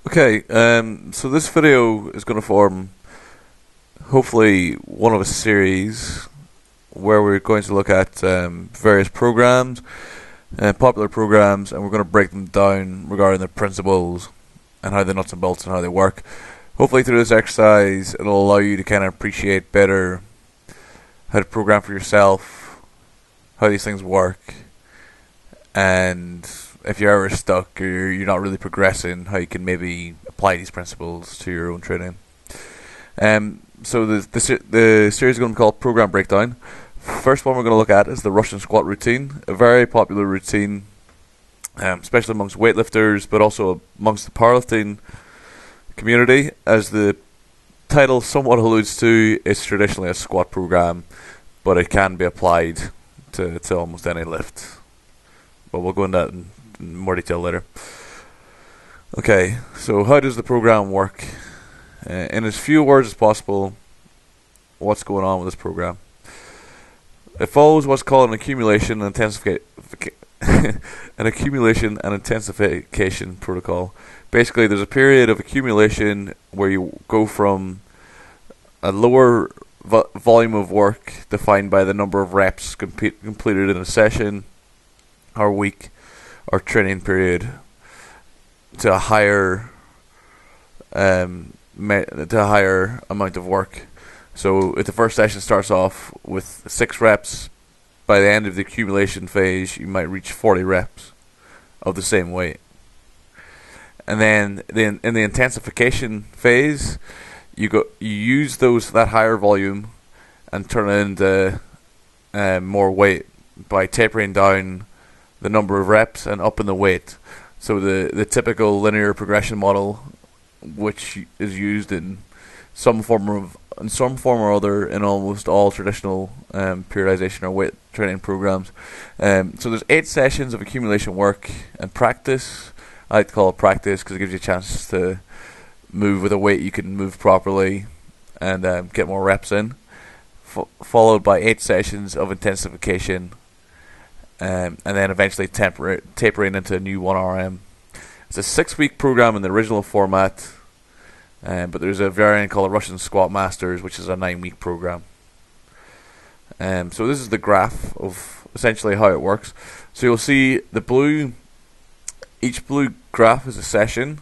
Okay, so this video is going to form hopefully one of a series where we're going to look at various programs, popular programs, and we're going to break them down regarding their principles and how the nuts and bolts and how they work. Hopefully through this exercise it'll allow you to kind of appreciate better how to program for yourself, how these things work, and if you're ever stuck or you're not really progressing, how you can maybe apply these principles to your own training. So the series is going to be called Program Breakdown. First one we're going to look at is the Russian squat routine, a very popular routine, especially amongst weightlifters, but also amongst the powerlifting community. As the title somewhat alludes to, it's traditionally a squat program, but it can be applied to almost any lift. But we'll go into that in more detail later. Okay, so how does the program work? In as few words as possible, what's going on with this program? It follows what's called an accumulation and intensification protocol. Basically, there's a period of accumulation where you go from a lower volume of work defined by the number of reps completed in a session or week or training period to a higher amount of work. So if the first session starts off with 6 reps, by the end of the accumulation phase you might reach 40 reps of the same weight. And then in the intensification phase, you use that higher volume and turn it into more weight by tapering down the number of reps and up in the weight. So the typical linear progression model, which is used in some form or other in almost all traditional periodization or weight training programs. So there's 8 sessions of accumulation work and practice. I like to call it practice because it gives you a chance to move with a weight you can move properly and get more reps in. Followed by 8 sessions of intensification, and then eventually tapering into a new 1RM. It's a 6-week program in the original format, but there's a variant called Russian Squat Masters, which is a 9-week program. So this is the graph of essentially how it works. So you'll see each blue graph is a session,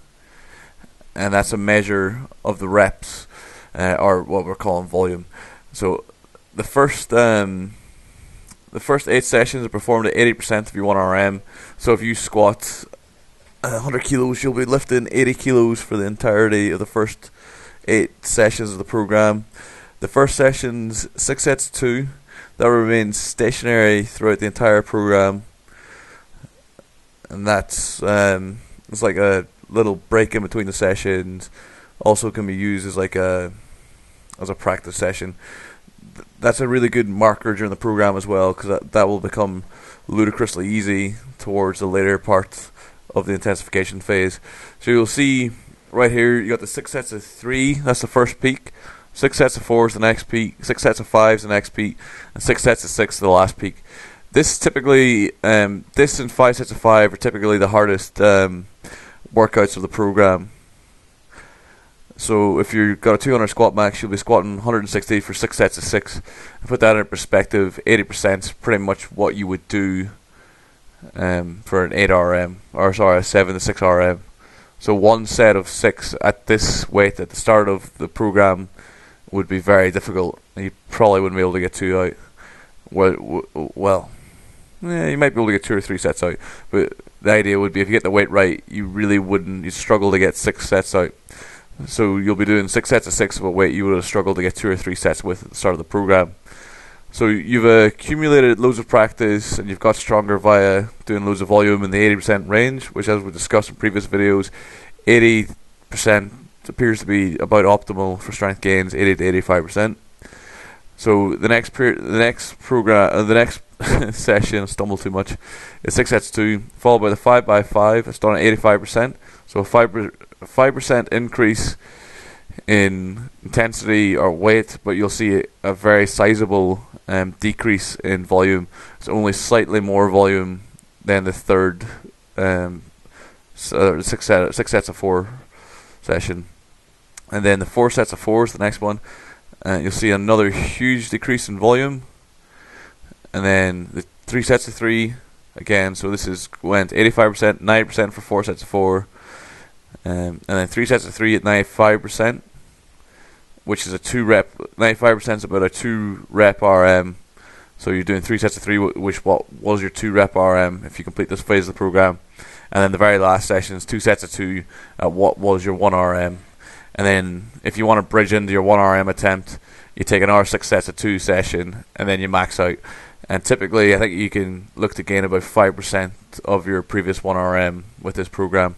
and that's a measure of the reps, or what we're calling volume. So the first 8 sessions are performed at 80% of your 1RM. So if you squat 100 kilos, you'll be lifting 80 kilos for the entirety of the first 8 sessions of the program. The first session's 6 sets of 2. That remains stationary throughout the entire program, and that's it's like a little break in between the sessions. Also can be used as a practice session. That's a really good marker during the program as well, because that will become ludicrously easy towards the later part of the intensification phase. So you'll see right here you got the 6 sets of 3, that's the first peak, 6 sets of 4 is the next peak, 6 sets of 5 is the next peak, and 6 sets of 6 is the last peak. This typically this and 5 sets of 5 are typically the hardest workouts of the program. So if you've got a 200 squat max, you'll be squatting 160 for 6 sets of 6. And put that in perspective, 80% is pretty much what you would do for an 8RM, or sorry, a 7 to 6RM. So one set of 6 at this weight at the start of the program would be very difficult. You probably wouldn't be able to get 2 out. You might be able to get 2 or 3 sets out, but the idea would be if you get the weight right, you'd struggle to get 6 sets out. So you'll be doing 6 sets of 6 of a weight you would have struggled to get 2 or 3 sets with at the start of the program. So you've accumulated loads of practice, and you've got stronger via doing loads of volume in the 80% range, which, as we discussed in previous videos, 80% appears to be about optimal for strength gains, 80 to 85%. So the next session, I stumbled too much, is 6 sets of 2, followed by the 5x5. It's done at 85%. So a 5% increase in intensity or weight, but you'll see a very sizable decrease in volume. It's only slightly more volume than the third 6 sets of 4 session. And then the 4 sets of 4 is the next one. You'll see another huge decrease in volume. And then the 3 sets of 3 again. So this went 85%, 90% for 4 sets of 4. And then 3 sets of 3 at 95%, which is a 2 rep. 95% is about a 2 rep RM. So you're doing 3 sets of 3, which was your 2 rep RM if you complete this phase of the program. And then the very last session is 2 sets of 2 at what was your 1 RM. And then if you want to bridge into your 1 RM attempt, you take another 6 sets of 2 session, and then you max out. And typically, I think you can look to gain about 5% of your previous 1 RM with this program.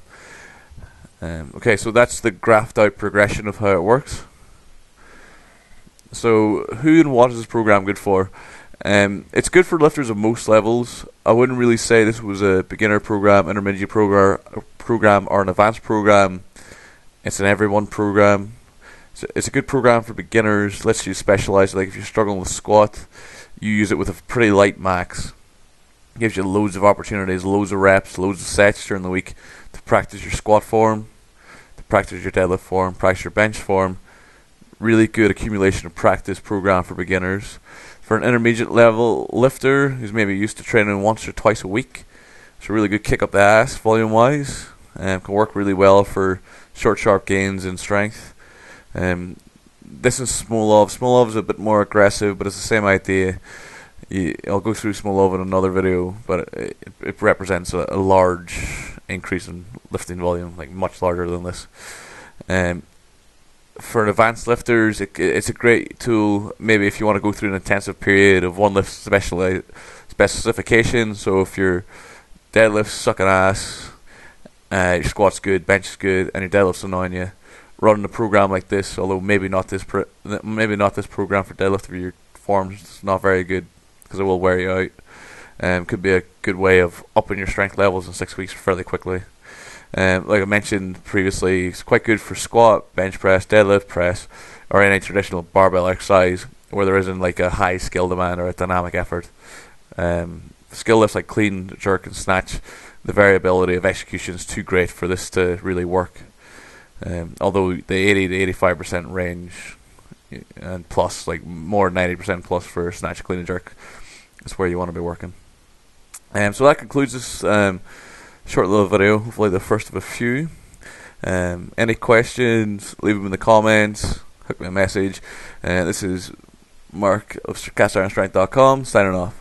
Okay, so that's the graphed out progression of how it works. So who and what is this program good for? It's good for lifters of most levels. I wouldn't really say this was a beginner program, intermediate program, or an advanced program. It's an everyone program. It's a good program for beginners. Lets you specialize. Like if you're struggling with squat, you use it with a pretty light max. It gives you loads of opportunities, loads of reps, loads of sets during the week to practice your squat form, to practice your deadlift form, practice your bench form. Really good accumulation of practice program for beginners. For an intermediate level lifter who's maybe used to training once or twice a week, it's a really good kick up the ass volume wise. Can work really well for short, sharp gains in strength. This is Smolov. Smolov is a bit more aggressive, but it's the same idea. I'll go through Smolov in another video, but it represents a large increase in lifting volume, like much larger than this. For advanced lifters, it's a great tool. Maybe if you want to go through an intensive period of one lift specification. So if your deadlift's sucking ass, your squat's good, bench is good, and your deadlift's annoying you, running a program like this, although maybe not this program for deadlift if your form's not very good, because it will wear you out. Could be a good way of upping your strength levels in 6 weeks fairly quickly. Like I mentioned previously, it's quite good for squat, bench press, deadlift press, or any traditional barbell exercise where there isn't like a high skill demand or a dynamic effort. Skill lifts like clean, jerk, and snatch, the variability of execution is too great for this to really work. Although the 80 to 85% range and plus, like more 90% plus for snatch, clean, and jerk is where you want to be working. So that concludes this short little video, hopefully the first of a few. Any questions, leave them in the comments, hook me a message. This is Mark of CastIronStrength.com signing off.